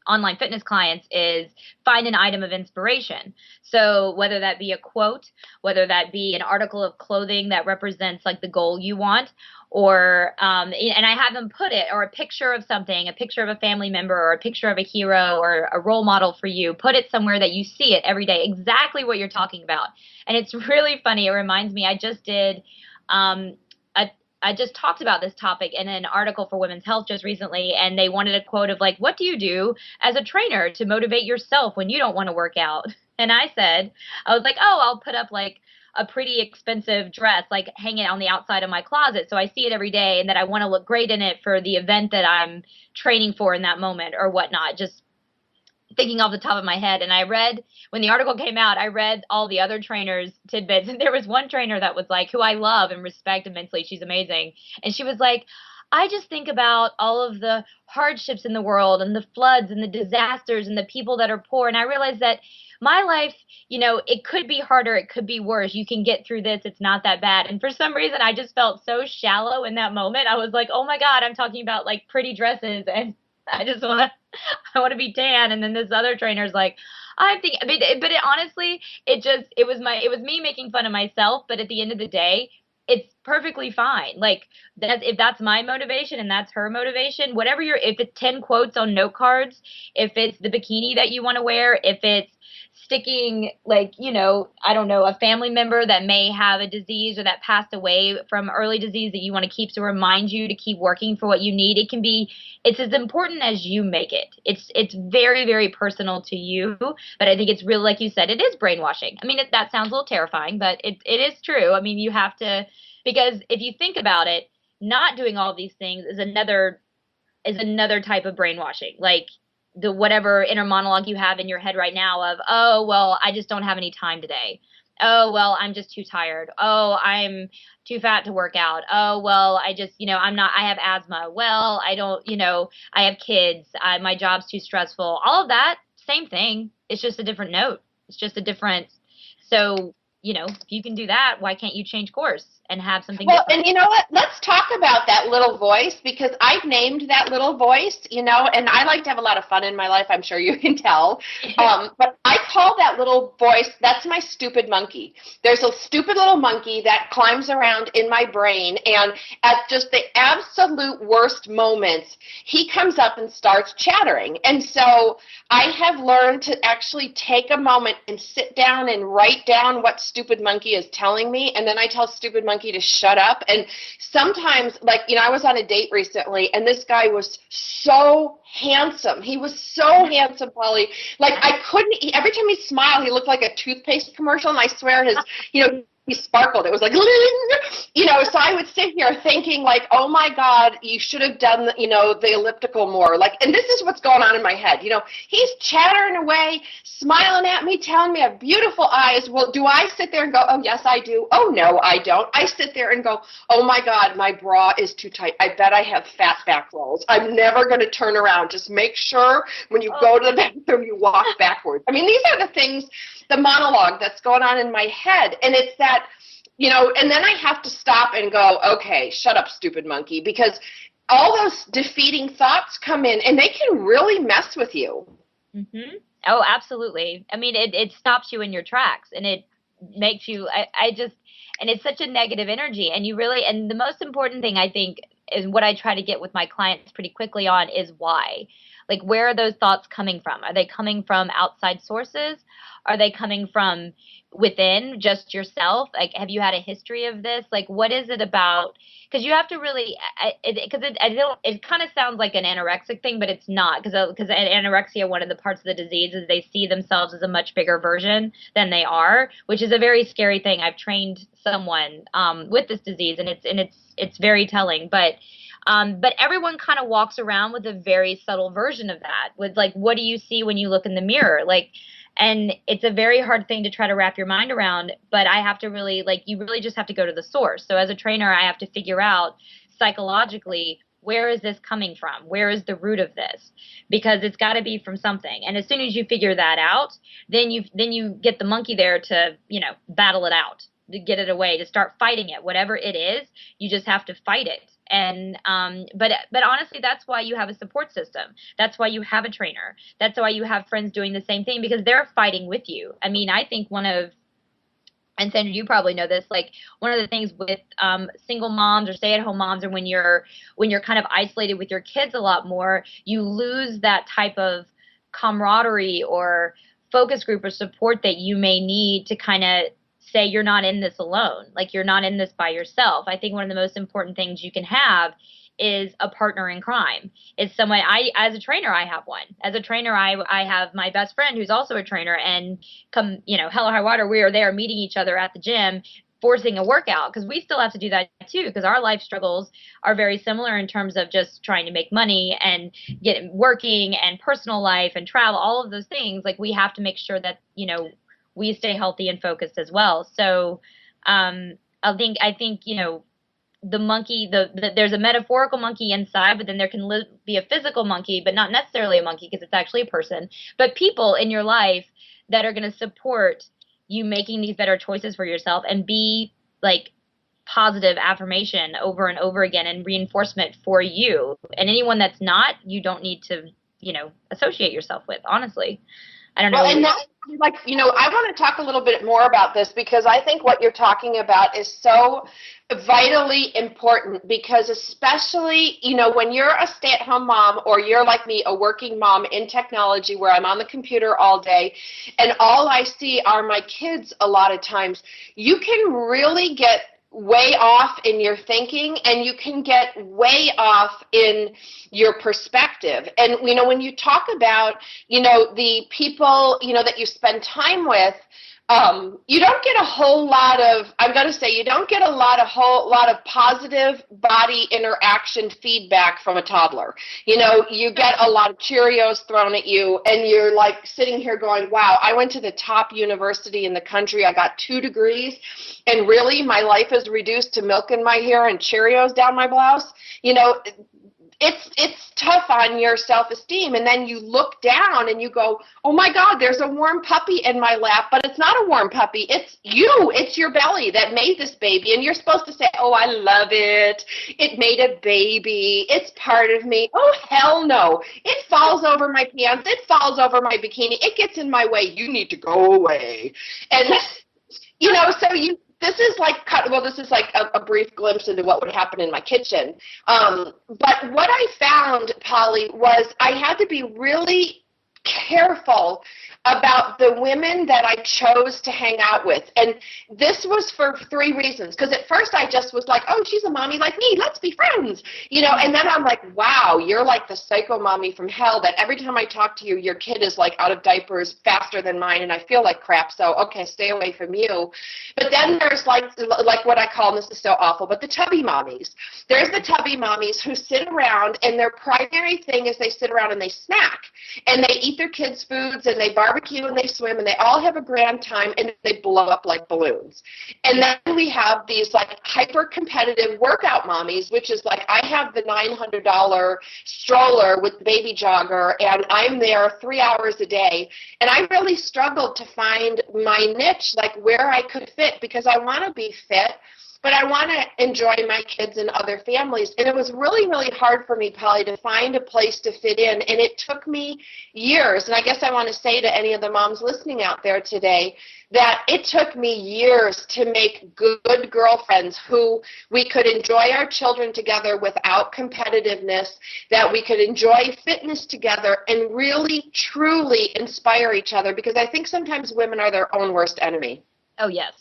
online fitness clients is find an item of inspiration. So whether that be a quote, whether that be an article of clothing that represents like the goal you want, or and I have them put it, or a picture of something, a picture of a family member, or a picture of a hero, or a role model for you. Put it somewhere that you see it every day, exactly what you're talking about. And it's really funny. It reminds me, I just did I just talked about this topic in an article for Women's Health just recently, and they wanted a quote of like, what do you do as a trainer to motivate yourself when you don't want to work out? And I said, I was like, oh, I'll put up like a pretty expensive dress, like hanging on the outside of my closet. So I see it every day and that I want to look great in it for the event that I'm training for in that moment or whatnot. Just thinking off the top of my head. And I read, when the article came out, I read all the other trainers' tidbits. And there was one trainer that was like, who I love and respect immensely. She's amazing. And she was like, I just think about all of the hardships in the world and the floods and the disasters and the people that are poor. And I realized that my life, you know, it could be harder. It could be worse. You can get through this. It's not that bad. And for some reason, I just felt so shallow in that moment. I was like, oh my God, I'm talking about like pretty dresses and I just want to, I want to be tan. And then this other trainer's like, I think, but it honestly, it was me making fun of myself. But at the end of the day, it's perfectly fine. Like that, if that's my motivation and that's her motivation, whatever if it's 10 quotes on note cards, if it's the bikini that you want to wear, if it's sticking like, you know, I don't know, a family member that may have a disease or that passed away from early disease that you want to keep to remind you to keep working for what you need. It's as important as you make it. It's very, very personal to you. But I think it's really, like you said, it is brainwashing. I mean, that sounds a little terrifying, but it is true. I mean, you have to, because if you think about it, not doing all of these things is another type of brainwashing. Like, the whatever inner monologue you have in your head right now of, oh, well, I just don't have any time today. Oh, well, I'm just too tired. Oh, I'm too fat to work out. Oh, well, I just, you know, I have asthma. Well, I don't, you know, I have kids. My job's too stressful. All of that, same thing. It's just a different note. It's just a different, so, you know, if you can do that, why can't you change course and have something different? And you know what? Let's talk about that little voice, because I've named that little voice, you know, and I like to have a lot of fun in my life. I'm sure you can tell. But I call that little voice, that's my stupid monkey. There's a stupid little monkey that climbs around in my brain, and at just the absolute worst moments, he comes up and starts chattering. And so I have learned to actually take a moment and sit down and write down what stupid monkey is telling me, and then I tell stupid monkey to shut up. And sometimes, like, you know, I was on a date recently, and this guy was so handsome. He was so handsome, Polly. Like, I couldn't, every time he smiled, he looked like a toothpaste commercial, and I swear his, you know, he sparkled. It was like, you know, so I would sit here thinking like, oh my God, you should have done, you know, the elliptical more. Like, and this is what's going on in my head. You know, he's chattering away, smiling at me, telling me I have beautiful eyes. Well, do I sit there and go, oh yes, I do? Oh no, I don't. I sit there and go, oh my God, my bra is too tight. I bet I have fat back rolls. I'm never going to turn around. Just make sure when you go to the bathroom, you walk backwards. I mean, these are the things, the monologue that's going on in my head. And it's that, you know, and then I have to stop and go, okay, shut up, stupid monkey, because all those defeating thoughts come in and they can really mess with you. Mm-hmm. Oh, absolutely. I mean, it stops you in your tracks, and it makes you, and it's such a negative energy. And and the most important thing, I think, is what I try to get with my clients pretty quickly on is why. Like, where are those thoughts coming from? Are they coming from outside sources? Are they coming from within just yourself? Like, have you had a history of this? Like, what is it about? Because you have to really, it kind of sounds like an anorexic thing, but it's not. Because anorexia, one of the parts of the disease is they see themselves as a much bigger version than they are, which is a very scary thing. I've trained someone with this disease, and it's very telling. But everyone kind of walks around with a very subtle version of that. With like, what do you see when you look in the mirror? Like, and it's a very hard thing to try to wrap your mind around, but I have to really, like, you really just have to go to the source. So as a trainer, I have to figure out psychologically, where is this coming from? Where is the root of this? Because it's got to be from something. And as soon as you figure that out, then you get the monkey there to, you know, battle it out, to get it away, to start fighting it. Whatever it is, you just have to fight it. And but honestly, that's why you have a support system. That's why you have a trainer. That's why you have friends doing the same thing, because they're fighting with you. I mean, I think and Sandra, you probably know this, like one of the things with single moms or stay-at-home moms, or when you're kind of isolated with your kids a lot more, you lose that type of camaraderie or focus group or support that you may need to kind of say you're not in this alone, like you're not in this by yourself. I think one of the most important things you can have is a partner in crime. It's someone as a trainer, I have one. As a trainer, I have my best friend who's also a trainer, and come, hell or high water, we are there meeting each other at the gym, forcing a workout, because we still have to do that too, because our life struggles are very similar in terms of just trying to make money and working and personal life and travel, all of those things. Like, we have to make sure that, we stay healthy and focused as well. So, I think, the monkey, there's a metaphorical monkey inside, but then there can be a physical monkey, but not necessarily a monkey because it's actually a person. But people in your life that are going to support you making these better choices for yourself and be like positive affirmation over and over again and reinforcement for you. And anyone that's not, you don't need to, associate yourself with, honestly. I don't know. Well, and that's I want to talk a little bit more about this, because I think what you're talking about is so vitally important, because especially, when you're a stay-at-home mom, or you're like me, a working mom in technology where I'm on the computer all day and all I see are my kids a lot of times, you can really get way off in your thinking, and you can get way off in your perspective. And, when you talk about, the people, that you spend time with, you don't get a whole lot of, I'm going to say, you don't get whole lot of positive body interaction feedback from a toddler. You get a lot of Cheerios thrown at you, and you're like sitting here going, wow, I went to the top university in the country. I got 2 degrees, and really my life is reduced to milk in my hair and Cheerios down my blouse. It's tough on your self-esteem. And then you look down and you go, oh my God, there's a warm puppy in my lap, but it's not a warm puppy. It's you. It's your belly that made this baby. And you're supposed to say, oh, I love it. It made a baby. It's part of me. Oh, hell no. It falls over my pants. It falls over my bikini. It gets in my way. You need to go away. And, this is like a brief glimpse into what would happen in my kitchen. But what I found, Polly, was I had to be really careful about the women that I chose to hang out with. And this was for 3 reasons. Because at first I just was like, oh, she's a mommy like me. Let's be friends. And then I'm like, wow, you're like the psycho mommy from hell that every time I talk to you, your kid is like out of diapers faster than mine, and I feel like crap. So, okay, stay away from you. But then there's like what I call, and this is so awful, but the tubby mommies. There's the tubby mommies who sit around, and their primary thing is they sit around and they snack. And they eat their kids' foods, and they barbecue, and they swim, and they all have a grand time, and they blow up like balloons. And then we have these like hyper-competitive workout mommies, which is like, I have the $900 stroller with the baby jogger, and I'm there 3 hours a day. And I really struggled to find my niche, like where I could fit, because I want to be fit, but I want to enjoy my kids and other families. And it was really, really hard for me, Polly, to find a place to fit in. And it took me years. And I guess I want to say to any of the moms listening out there today that it took me years to make good girlfriends who we could enjoy our children together without competitiveness, that we could enjoy fitness together and really, truly inspire each other. Because I think sometimes women are their own worst enemy. Oh, yes.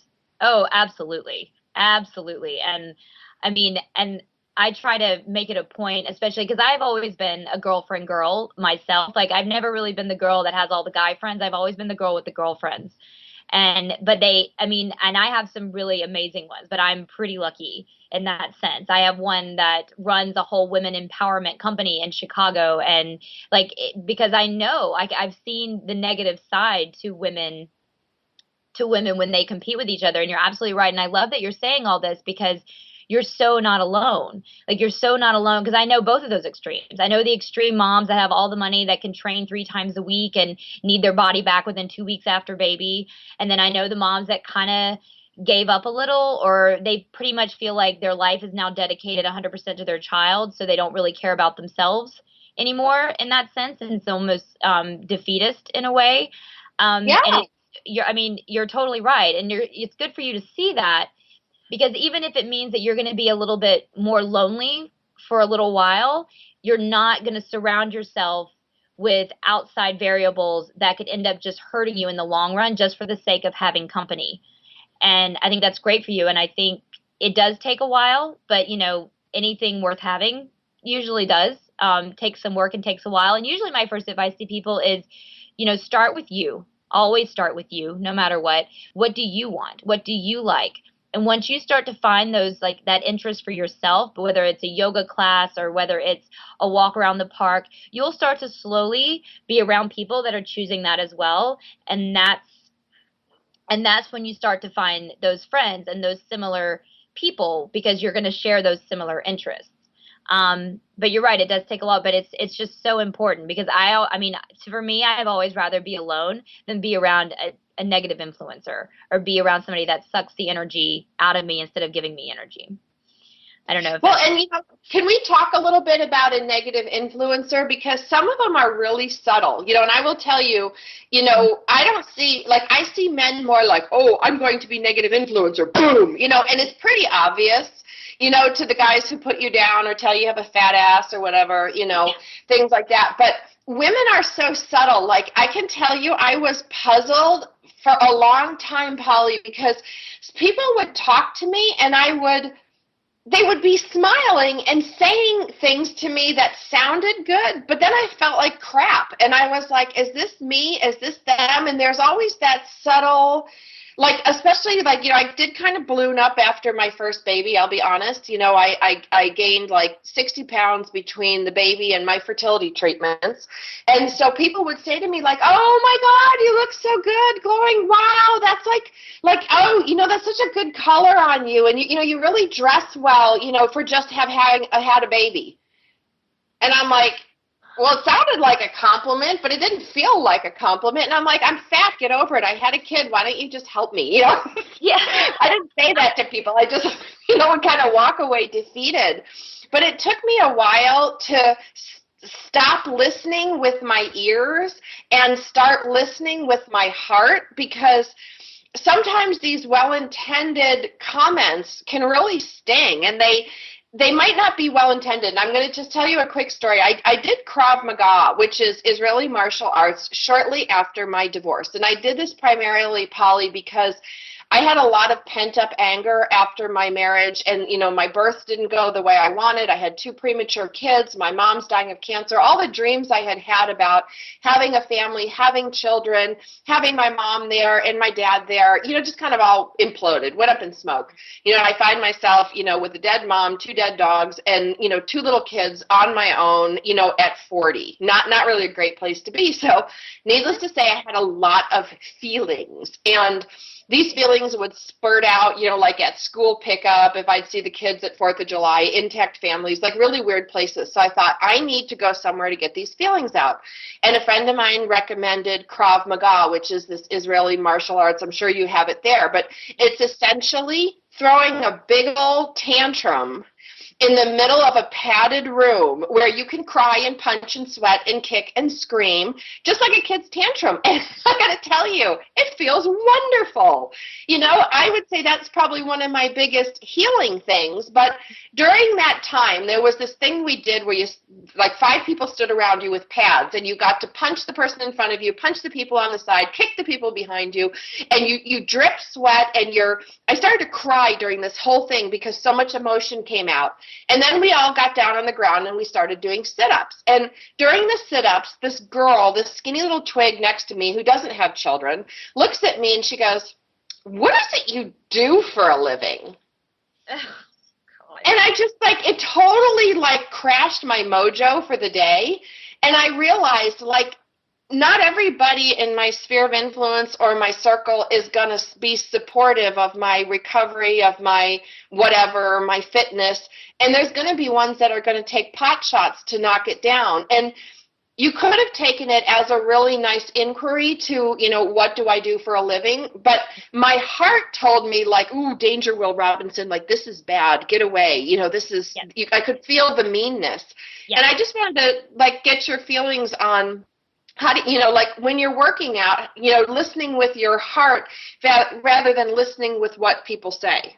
Oh, absolutely. Absolutely. And I mean, and I try to make it a point, especially because I've always been a girlfriend girl myself. Like, I've never really been the girl that has all the guy friends. I've always been the girl with the girlfriends. And I have some really amazing ones, but I'm pretty lucky in that sense. I have one that runs a whole women empowerment company in Chicago. And because I know, I've seen the negative side to women when they compete with each other. And you're absolutely right. And I love that you're saying all this, because you're so not alone. Like, you're so not alone, because I know both of those extremes. I know the extreme moms that have all the money, that can train 3 times a week and need their body back within 2 weeks after baby. And then I know the moms that kind of gave up a little, or they pretty much feel like their life is now dedicated 100% to their child, so they don't really care about themselves anymore in that sense. And it's almost defeatist in a way. Yeah. And you're totally right. And it's good for you to see that, because even if it means that you're going to be a little bit more lonely for a little while, you're not going to surround yourself with outside variables that could end up just hurting you in the long run, just for the sake of having company. And I think that's great for you. And I think it does take a while, but anything worth having usually does. Takes some work and takes a while. And usually my first advice to people is, start with you. Always start with you, no matter what. What do you want? What do you like? And once you start to find those, like that interest for yourself, whether it's a yoga class or whether it's a walk around the park, you'll start to slowly be around people that are choosing that as well. And that's when you start to find those friends and those similar people, because you're going to share those similar interests. But you're right, it does take a lot, but it's just so important, because I mean, for me, I've always rather be alone than be around a negative influencer, or be around somebody that sucks the energy out of me instead of giving me energy. I don't know. Well, and can we talk a little bit about a negative influencer? Because some of them are really subtle, and I will tell you, I don't see, like, I see men more like, oh, I'm going to be negative influencer, boom, and it's pretty obvious, to the guys who put you down or tell you have a fat ass or whatever, things like that. But women are so subtle. Like, I can tell you, I was puzzled for a long time, Polly, because people would talk to me and they would be smiling and saying things to me that sounded good, but then I felt like crap. And I was like, is this me? Is this them? And there's always that subtle, like, especially like, I did kind of balloon up after my first baby, I'll be honest. I gained like 60 pounds between the baby and my fertility treatments. And so people would say to me like, oh my God, you look so good, glowing. Wow, that's like, oh, that's such a good color on you. And you really dress well, for just having had a baby. And I'm like, well, it sounded like a compliment, but it didn't feel like a compliment. And I'm like, I'm fat, get over it. I had a kid. Why don't you just help me? Yeah. I didn't say that to people. I just, would kind of walk away defeated. But it took me a while to stop listening with my ears and start listening with my heart, because sometimes these well-intended comments can really sting, and they might not be well-intended. And I'm going to just tell you a quick story. I did Krav Maga, which is Israeli martial arts, shortly after my divorce. And I did this primarily, Polly, because I had a lot of pent-up anger after my marriage, and, my birth didn't go the way I wanted. I had 2 premature kids. My mom's dying of cancer. All the dreams I had had about having a family, having children, having my mom there and my dad there, just kind of all imploded, went up in smoke. I find myself, with a dead mom, 2 dead dogs, and, 2 little kids on my own, at 40. Not really a great place to be. So needless to say, I had a lot of feelings, and these feelings would spurt out, like at school pickup, if I'd see the kids at 4th of July, intact families, like really weird places. So I thought, I need to go somewhere to get these feelings out. And a friend of mine recommended Krav Maga, which is this Israeli martial arts. I'm sure you have it there, but it's essentially throwing a big old tantrum in the middle of a padded room where you can cry and punch and sweat and kick and scream, just like a kid's tantrum. And I got to tell you, it feels wonderful. I would say that's probably one of my biggest healing things. But during that time, there was this thing we did where like 5 people stood around you with pads, and you got to punch the person in front of you, punch the people on the side, kick the people behind you, and you drip sweat, and I started to cry during this whole thing because so much emotion came out. And then we all got down on the ground and we started doing sit-ups. And during the sit-ups, this girl, this skinny little twig next to me who doesn't have children, looks at me and she goes, what is it you do for a living? And I just it totally crashed my mojo for the day. And I realized not everybody in my sphere of influence or my circle is going to be supportive of my recovery, of my whatever, my fitness. And there's going to be ones that are going to take pot shots to knock it down. And you could have taken it as a really nice inquiry to, what do I do for a living? But my heart told me ooh, danger, Will Robinson, this is bad. Get away. This is, yes. I could feel the meanness. Yes. And I just wanted to get your feelings on how do when you're working out, listening with your heart rather than listening with what people say.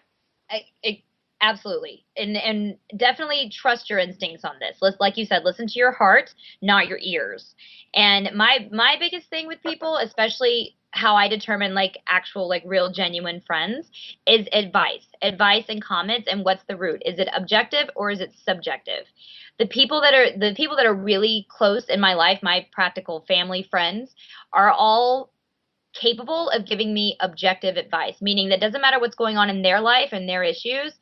Absolutely. And definitely trust your instincts on this. Like you said, listen to your heart, not your ears. And my biggest thing with people, especially how I determine like actual, like real genuine friends is advice and comments. And what's the root? Is it objective or is it subjective? The people that are really close in my life, my practical family friends, are all capable of giving me objective advice, meaning that doesn't matter what's going on in their life and their issues,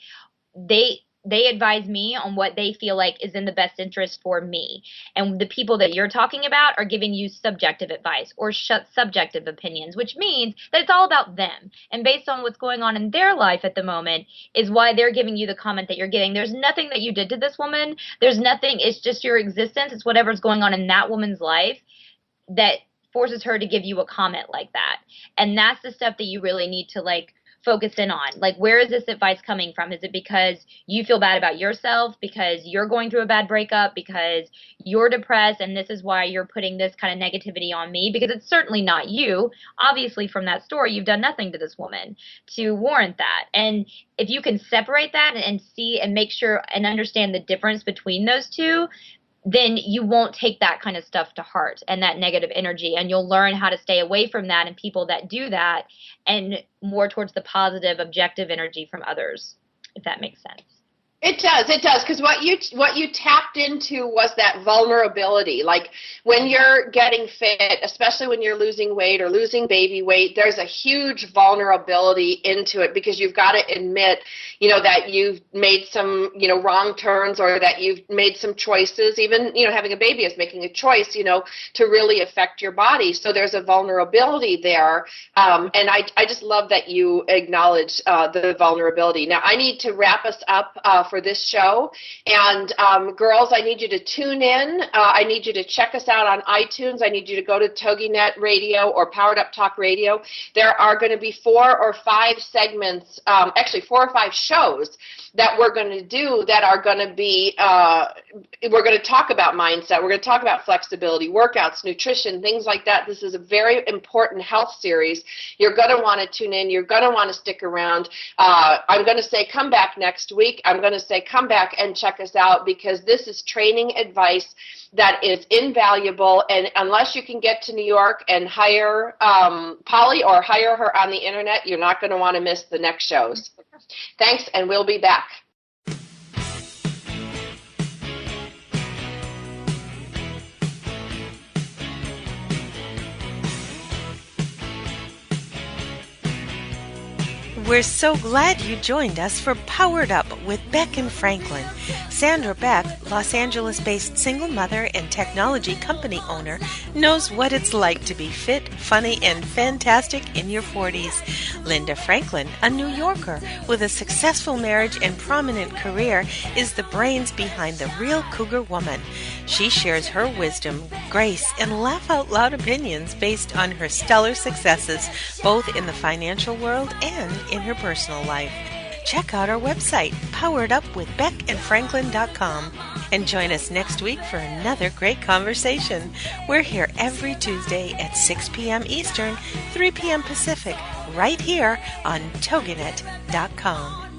they advise me on what they feel like is in the best interest for me. And the people that you're talking about are giving you subjective advice or subjective opinions, which means that it's all about them. And based on what's going on in their life at the moment is why they're giving you the comment that you're getting. There's nothing that you did to this woman. There's nothing. It's just your existence. It's whatever's going on in that woman's life that forces her to give you a comment like that. And that's the stuff that you really need to like focus in on. Like, where is this advice coming from? Is it because you feel bad about yourself, because you're going through a bad breakup, because you're depressed, and this is why you're putting this kind of negativity on me? Because it's certainly not you. Obviously, from that story, you've done nothing to this woman to warrant that. And if you can separate that and see and make sure and understand the difference between those two, then you won't take that kind of stuff to heart and that negative energy, and you'll learn how to stay away from that and people that do that, and more towards the positive, objective energy from others, if that makes sense. It does, because what you tapped into was that vulnerability. Like when you're getting fit, especially when you're losing weight or losing baby weight, there's a huge vulnerability into it, because you've got to admit, that you've made some, wrong turns, or that you've made some choices. Even, having a baby is making a choice, to really affect your body. So there's a vulnerability there. And I just love that you acknowledge the vulnerability. Now, I need to wrap us up for this show. And girls, I need you to tune in. I need you to check us out on iTunes. I need you to go to TogiNet Radio or Powered Up Talk Radio. There are going to be 4 or 5 segments, actually 4 or 5 shows that we're going to do that are going to be, we're going to talk about mindset. We're going to talk about flexibility, workouts, nutrition, things like that. This is a very important health series. You're going to want to tune in. You're going to want to stick around. I'm going to say come back next week. I'm going to say come back and check us out, because this is training advice that is invaluable. And unless you can get to New York and hire Polly or hire her on the internet, you're not going to want to miss the next shows. Thanks, and we'll be back. We're so glad you joined us for Powered Up with Beck and Franklin. Sandra Beck, Los Angeles-based single mother and technology company owner, knows what it's like to be fit, funny, and fantastic in your 40s. Linda Franklin, a New Yorker with a successful marriage and prominent career, is the brains behind the Real Cougar Woman. She shares her wisdom, grace, and laugh-out-loud opinions based on her stellar successes, both in the financial world and in her personal life. Check out our website, poweredupwithbeckandfranklin.com, and join us next week for another great conversation. We're here every Tuesday at 6 p.m. Eastern, 3 p.m. Pacific, right here on toginet.com.